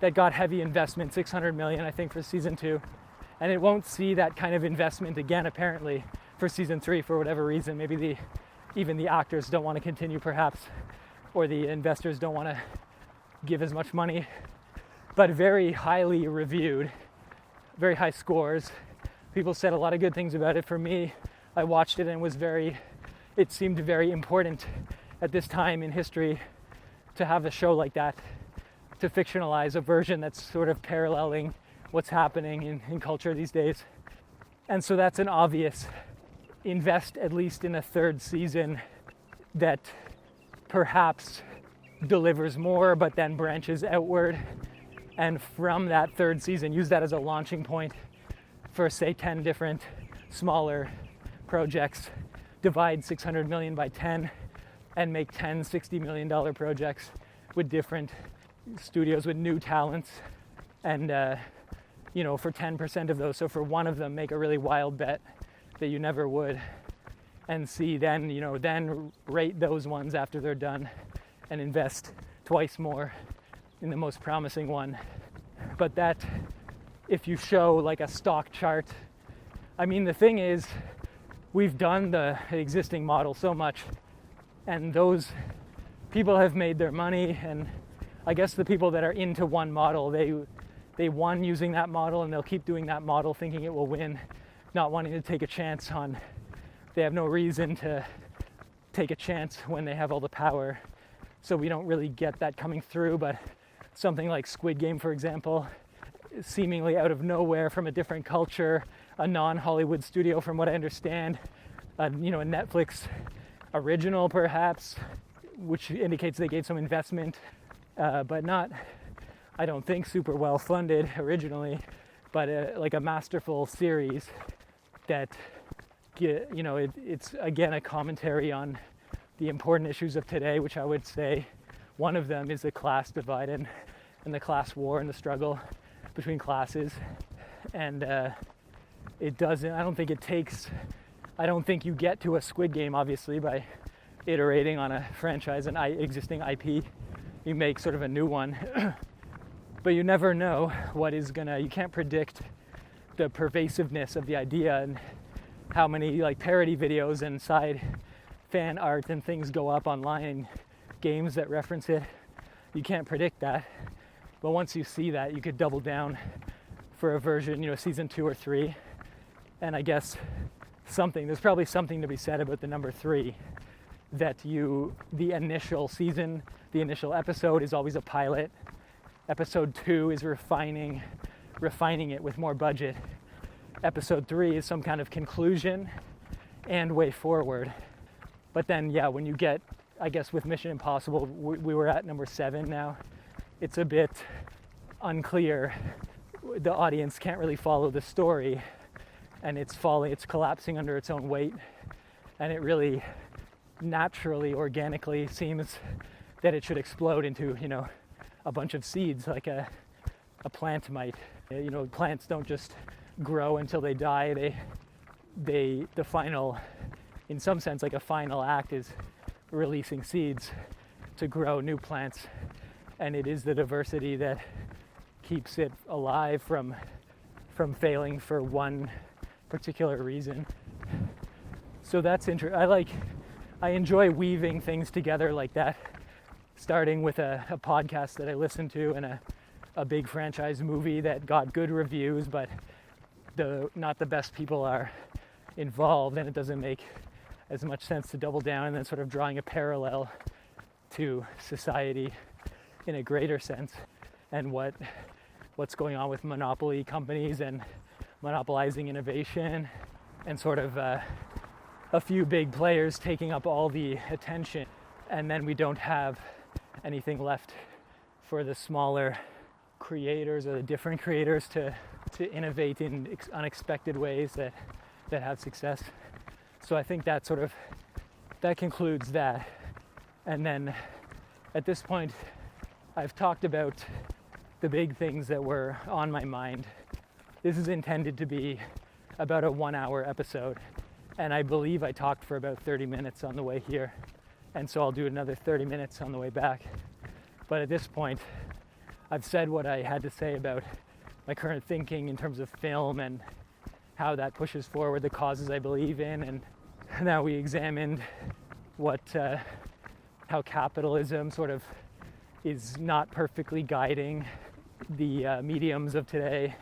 that got heavy investment, $600 million, I think, for season 2. And it won't see that kind of investment again, apparently, for season 3 for whatever reason. Maybe even the actors don't want to continue, perhaps, or the investors don't want to give as much money. But very highly reviewed, very high scores. People said a lot of good things about it. For me, I watched it and it seemed very important at this time in history to have a show like that, to fictionalize a version that's sort of paralleling what's happening in culture these days. And so that's an obvious invest at least in a third season that perhaps delivers more but then branches outward, and from that third season use that as a launching point for say 10 different smaller projects, divide 600 million by 10 and make 10 $60 million projects with different studios with new talents, and for 10% of those, so for one of them make a really wild bet that you never would, and see then rate those ones after they're done and invest twice more in the most promising one. But that, if you show like a stock chart, I mean, the thing is, we've done the existing model so much, and those people have made their money, and I guess the people that are into one model, they won using that model, and they'll keep doing that model thinking it will win, not wanting to take a chance on, they have no reason to take a chance when they have all the power. So we don't really get that coming through. But something like Squid Game, for example, seemingly out of nowhere from a different culture, a non-Hollywood studio from what I understand, a Netflix original perhaps, which indicates they gave some investment, but not, I don't think, super well funded originally, but like a masterful series that, it's again a commentary on the important issues of today, which I would say one of them is the class divide and the class war and the struggle between classes. And I don't think you get to a Squid Game, obviously, by iterating on a franchise and existing IP. You make sort of a new one. But you never know you can't predict the pervasiveness of the idea and how many like parody videos and side fan art and things go up online, games that reference it. You can't predict that. But once you see that, you could double down for a version, season 2 or 3. And I guess there's probably something to be said about the number 3, that the initial season, the initial episode is always a pilot. Episode 2 is refining it with more budget. Episode 3 is some kind of conclusion and way forward. But then, when you get, I guess with Mission Impossible, we were at number 7 now. It's a bit unclear. The audience can't really follow the story, and it's collapsing under its own weight. And it really naturally, organically seems that it should explode into, a bunch of seeds like a plant might. Plants don't just grow until they die. The final, in some sense, like a final act is releasing seeds to grow new plants. And it is the diversity that keeps it alive from failing for one particular reason. So that's interesting. I enjoy weaving things together like that, starting with a podcast that I listened to and a big franchise movie that got good reviews, but not the best people are involved, and it doesn't make as much sense to double down, and then sort of drawing a parallel to society in a greater sense, and what's going on with monopoly companies and monopolizing innovation, and sort of a few big players taking up all the attention, and then we don't have anything left for the smaller creators or the different creators to innovate in unexpected ways that have success. So I think that concludes that. And then at this point, I've talked about the big things that were on my mind. This is intended to be about a 1-hour episode, and I believe I talked for about 30 minutes on the way here, and so I'll do another 30 minutes on the way back. But at this point, I've said what I had to say about my current thinking in terms of film and how that pushes forward the causes I believe in, and now we examined how capitalism sort of is not perfectly guiding the mediums of today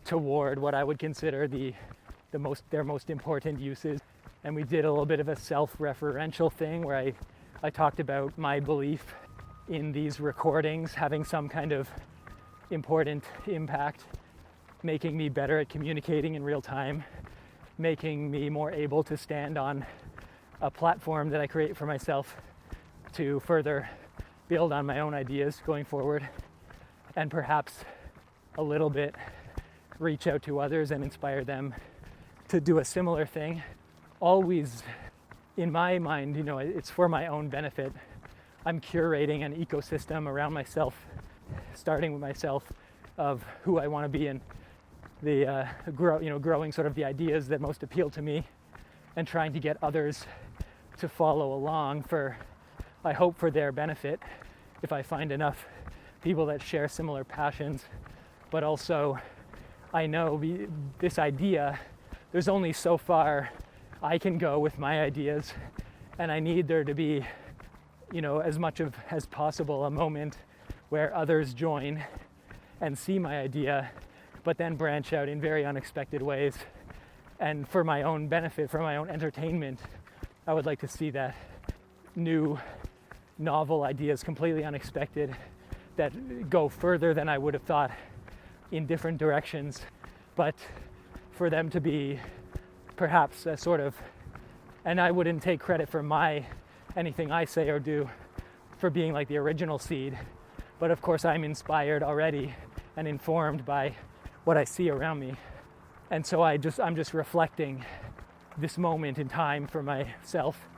toward what I would consider their most important uses. And we did a little bit of a self-referential thing where I talked about my belief in these recordings having some kind of important impact, making me better at communicating in real time, making me more able to stand on a platform that I create for myself to further build on my own ideas going forward, and perhaps a little bit reach out to others and inspire them to do a similar thing. Always, in my mind, it's for my own benefit. I'm curating an ecosystem around myself, starting with myself, of who I want to be and the growing sort of the ideas that most appeal to me, and trying to get others to follow along I hope for their benefit, if I find enough people that share similar passions. But also, I know this idea, there's only so far I can go with my ideas, and I need there to be, as much as possible, a moment where others join and see my idea, but then branch out in very unexpected ways. And for my own benefit, for my own entertainment, I would like to see that new, novel ideas, completely unexpected, that go further than I would have thought in different directions, but for them to be perhaps a sort of, and I wouldn't take credit for anything I say or do for being like the original seed, but of course I'm inspired already and informed by what I see around me. And so I'm just reflecting this moment in time for myself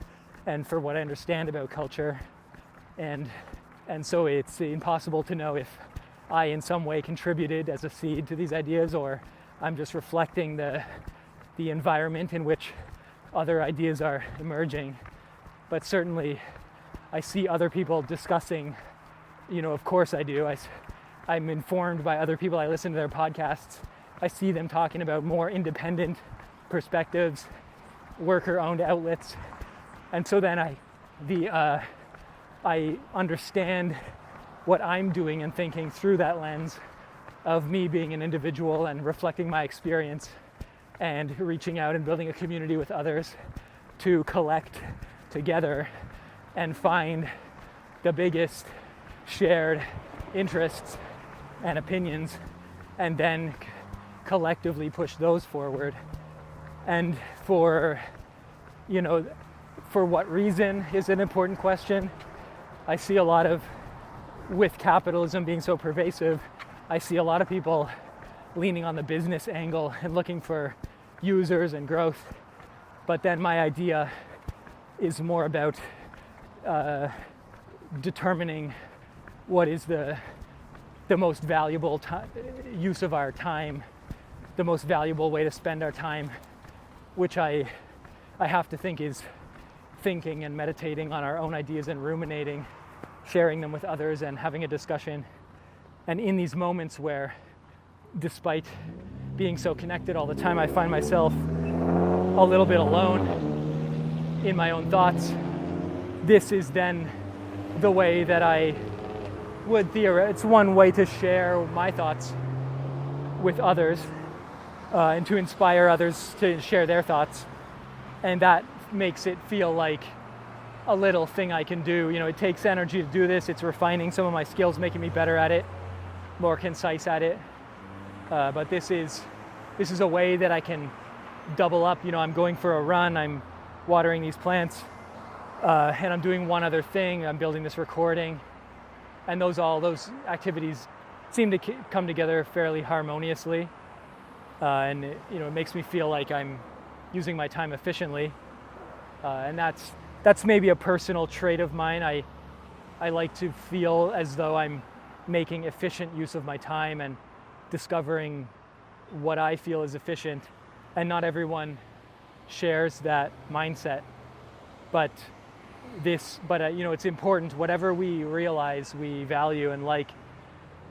and for what I understand about culture. And so it's impossible to know if I in some way contributed as a seed to these ideas, or I'm just reflecting the environment in which other ideas are emerging. But certainly I see other people discussing, of course I do. I'm informed by other people. I listen to their podcasts. I see them talking about more independent perspectives, worker-owned outlets. And so then I understand what I'm doing and thinking through that lens of me being an individual and reflecting my experience and reaching out and building a community with others to collect together and find the biggest shared interests and opinions, and then collectively push those forward. And for what reason is an important question. I see a lot of, with capitalism being so pervasive, I see a lot of people leaning on the business angle and looking for users and growth. But then my idea is more about determining what is the most valuable use of our time, the most valuable way to spend our time, which I have to think is thinking and meditating on our own ideas and ruminating, sharing them with others and having a discussion. And in these moments where, despite being so connected all the time, I find myself a little bit alone in my own thoughts, this is then the way that I would it's one way to share my thoughts with others and to inspire others to share their thoughts. And that makes it feel like a little thing I can do. It takes energy to do this. It's refining some of my skills, making me better at it, more concise at it. But this is a way that I can double up. I'm going for a run, I'm watering these plants, and I'm doing one other thing. I'm building this recording, and all those activities seem to come together fairly harmoniously, and it makes me feel like I'm using my time efficiently, and that's maybe a personal trait of mine. I like to feel as though I'm making efficient use of my time and discovering what I feel is efficient, and not everyone shares that mindset. But it's important. Whatever we realize we value and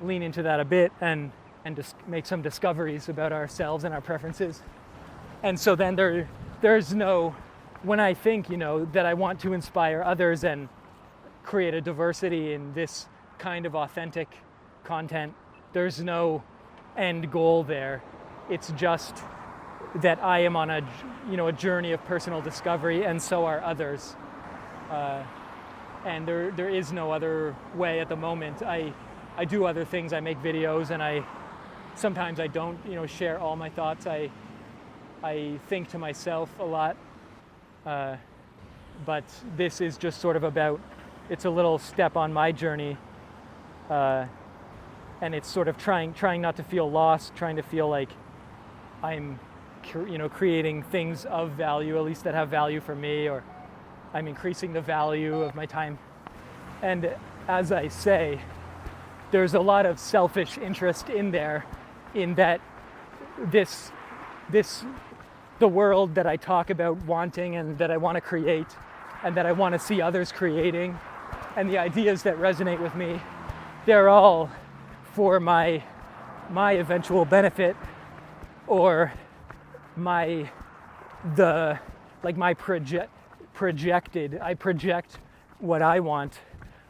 lean into that a bit and just make some discoveries about ourselves and our preferences. And so then there's no, when I think that I want to inspire others and create a diversity in this kind of authentic content, there's no end goal there. It's just that I am on a journey of personal discovery, and so are others. And there is no other way at the moment. I do other things. I make videos, and sometimes I don't share all my thoughts. I think to myself a lot. But this is just sort of it's a little step on my journey. And it's sort of trying not to feel lost, trying to feel like I'm creating things of value, at least that have value for me, or I'm increasing the value of my time. And as I say, there's a lot of selfish interest in there, in that the world that I talk about wanting and that I want to create and that I want to see others creating, and the ideas that resonate with me, they're all for my eventual benefit, or I project what I want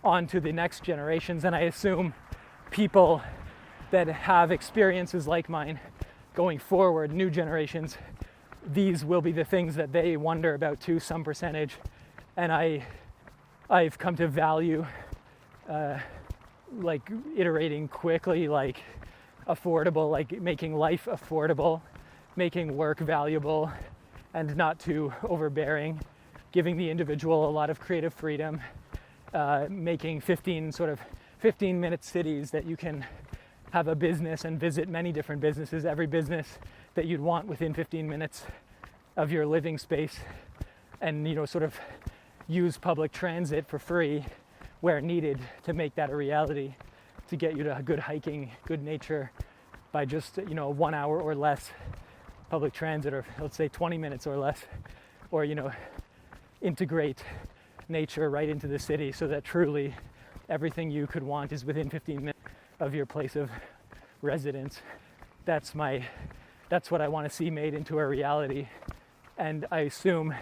onto the next generations, and I assume people that have experiences like mine going forward, new generations, these will be the things that they wonder about to some percentage. And I've come to value iterating quickly, affordable, making life affordable, making work valuable and not too overbearing, giving the individual a lot of creative freedom, making 15-minute cities that you can have a business and visit many different businesses, every business that you'd want within 15 minutes of your living space, and use public transit for free where needed to make that a reality, to get you to good hiking, good nature by just 1 hour or less public transit, or let's say 20 minutes or less, or integrate nature right into the city so that truly everything you could want is within 15 minutes of your place of residence. That's what I want to see made into a reality. And I assume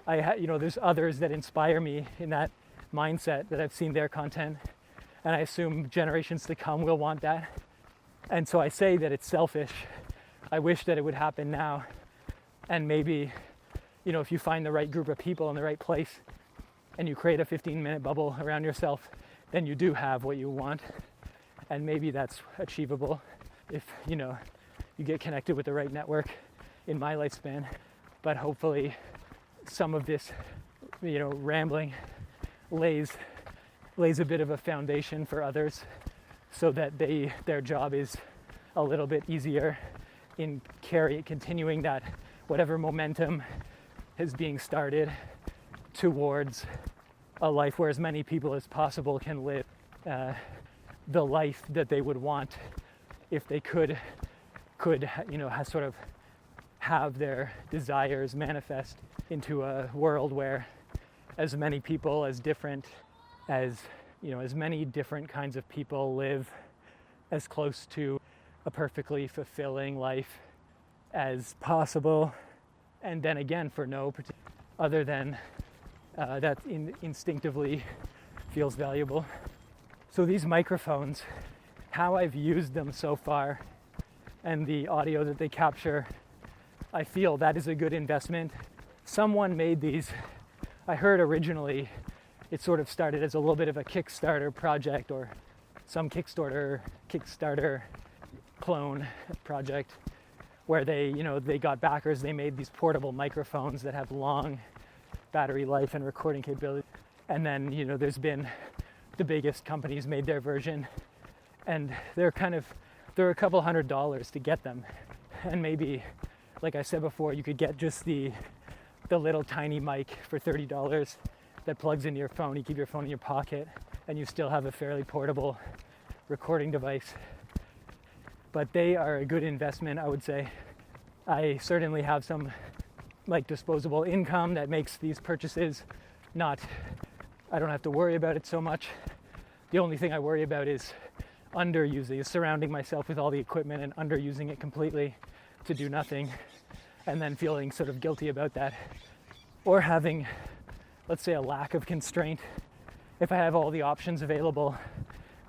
there's others that inspire me in that mindset, that I've seen their content, and I assume generations to come will want that. And so I say that it's selfish. I wish that it would happen now. And maybe, if you find the right group of people in the right place and you create a 15-minute bubble around yourself, then you do have what you want. And maybe that's achievable if, you get connected with the right network in my lifespan. But hopefully some of this, rambling lays a bit of a foundation for others so that their job is a little bit easier in continuing that whatever momentum is being started towards a life where as many people as possible can live the life that they would want if they could have their desires manifest into a world where as many people as many different kinds of people live as close to a perfectly fulfilling life as possible. And then again, for no particular other than that instinctively feels valuable. So these microphones, how I've used them so far and the audio that they capture, I feel that is a good investment. Someone made these. I heard originally it sort of started as a little bit of a Kickstarter project, or some Kickstarter clone project, where they got backers. They made these portable microphones that have long battery life and recording capability. And then there's been the biggest companies made their version, and they're a couple $100 to get them. And maybe, like I said before, you could get just the little tiny mic for $30 that plugs into your phone. You keep your phone in your pocket and you still have a fairly portable recording device. But they are a good investment, I would say. I certainly have some disposable income that makes these purchases I don't have to worry about it so much. The only thing I worry about is surrounding myself with all the equipment and underusing it completely to do nothing, and then feeling sort of guilty about that, or having, let's say, a lack of constraint. If I have all the options available,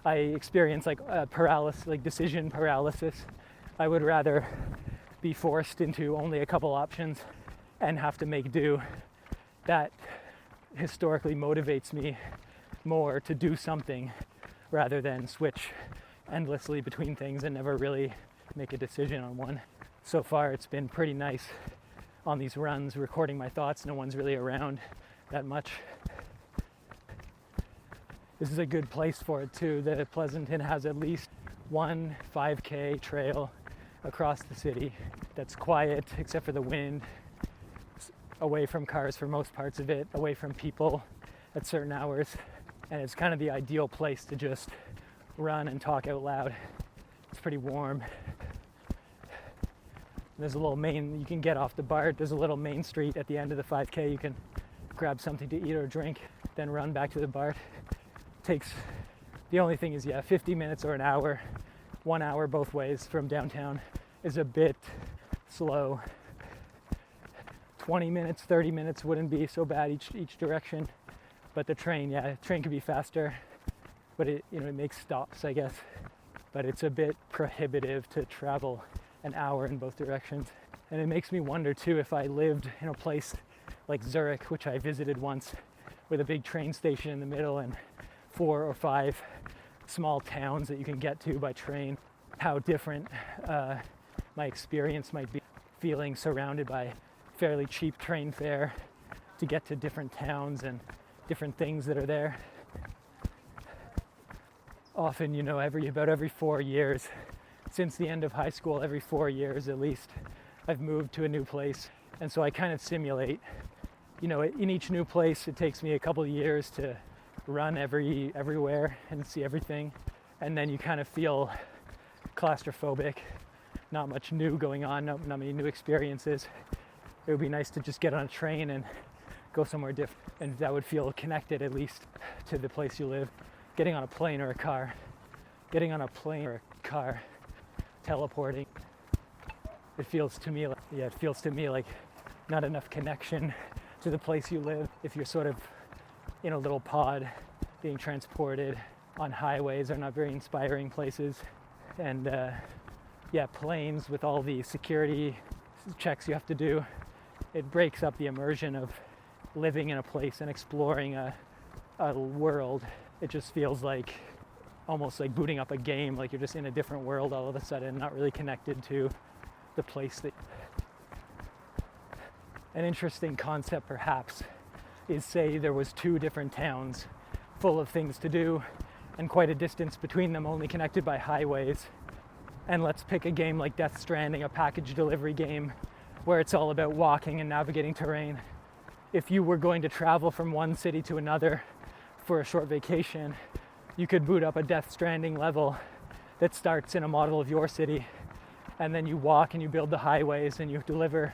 I experience paralysis, decision paralysis. I would rather be forced into only a couple options and have to make do, that historically motivates me more to do something rather than switch endlessly between things and never really make a decision on one. So far it's been pretty nice on these runs, recording my thoughts. No one's really around that much. This is a good place for it too. The Pleasanton has at least one 5K trail across the city that's quiet except for the wind, away from cars for most parts of it, away from people at certain hours, and it's kind of the ideal place to just run and talk out loud. It's pretty warm. There's a little main, you can get off the BART, there's a little main street at the end of the 5K. You can grab something to eat or drink, then run back to the BART. Takes, the only thing is 50 minutes or an hour. 1 hour both ways from downtown is a bit slow. 20 minutes, 30 minutes wouldn't be so bad each direction, but the train could be faster, but it makes stops, I guess. But it's a bit prohibitive to travel an hour in both directions. And it makes me wonder too, if I lived in a place like Zurich, which I visited once, with a big train station in the middle and 4 or 5 small towns that you can get to by train, how different my experience might be, feeling surrounded by fairly cheap train fare to get to different towns and different things that are there. Often, about every 4 years, since the end of high school, every 4 years at least, I've moved to a new place. And so I kind of simulate, in each new place, it takes me a couple of years to run everywhere and see everything. And then you kind of feel claustrophobic, not much new going on, not many new experiences. It would be nice to just get on a train and go somewhere different, and that would feel connected at least to the place you live. Getting on a plane or a car, teleporting, it feels to me like not enough connection to the place you live. If you're sort of in a little pod being transported on highways, are not very inspiring places. And planes with all the security checks you have to do, it breaks up the immersion of living in a place and exploring a world. It just feels like almost like booting up a game, like you're just in a different world all of a sudden, not really connected to the place. An interesting concept perhaps is, say there was 2 different towns full of things to do and quite a distance between them, only connected by highways. And let's pick a game like Death Stranding, a package delivery game where it's all about walking and navigating terrain. If you were going to travel from one city to another for a short vacation, you could boot up a Death Stranding level that starts in a model of your city, and then you walk and you build the highways and you deliver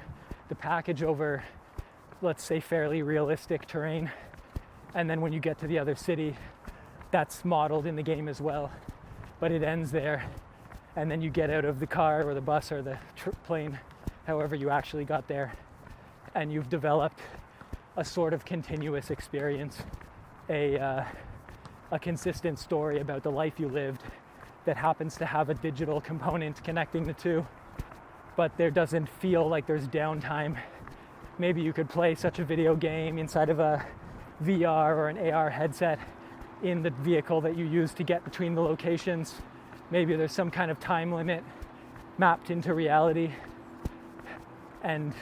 the package over, let's say, fairly realistic terrain. And then when you get to the other city, that's modeled in the game as well, but it ends there. And then you get out of the car or the bus or the plane, however you actually got there, and you've developed a sort of continuous experience, a consistent story about the life you lived that happens to have a digital component connecting the two, but there doesn't feel like there's downtime. Maybe you could play such a video game inside of a VR or an AR headset in the vehicle that you use to get between the locations. Maybe there's some kind of time limit mapped into reality. And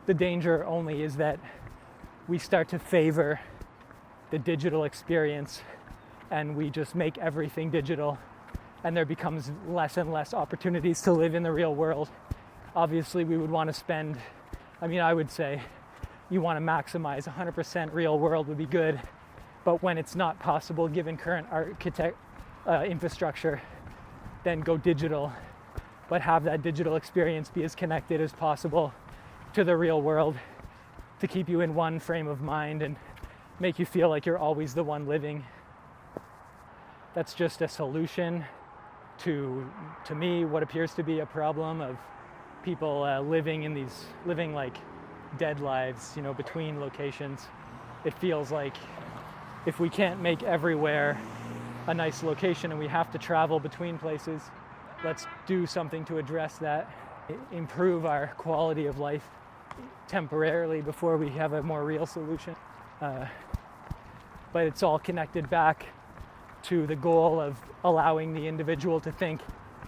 the danger only is that we start to favor the digital experience and we just make everything digital, and there becomes less and less opportunities to live in the real world. Obviously, we would want to spend, I would say you want to maximize 100% real world would be good, but when it's not possible given current infrastructure, then go digital, but have that digital experience be as connected as possible to the real world to keep you in one frame of mind and make you feel like you're always the one living. That's just a solution to me, what appears to be a problem of people living like dead lives, between locations. It feels like if we can't make everywhere a nice location and we have to travel between places, let's do something to address that. improve our quality of life temporarily before we have a more real solution. But it's all connected back to the goal of allowing the individual to think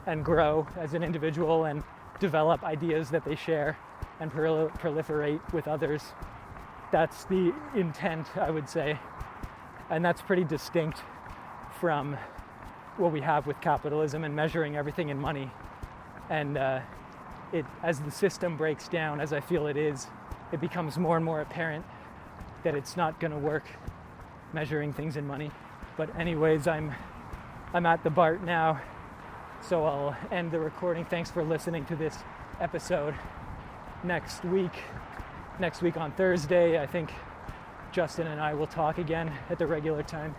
and grow as an individual and develop ideas that they share and proliferate with others. That's the intent, I would say. And that's pretty distinct from what we have with capitalism and measuring everything in money. And as the system breaks down, as I feel it is, it becomes more and more apparent that it's not going to work measuring things in money. But anyways, I'm at the BART now, so I'll end the recording. Thanks for listening to this episode. Next week on Thursday, I think Justin and I will talk again at the regular time.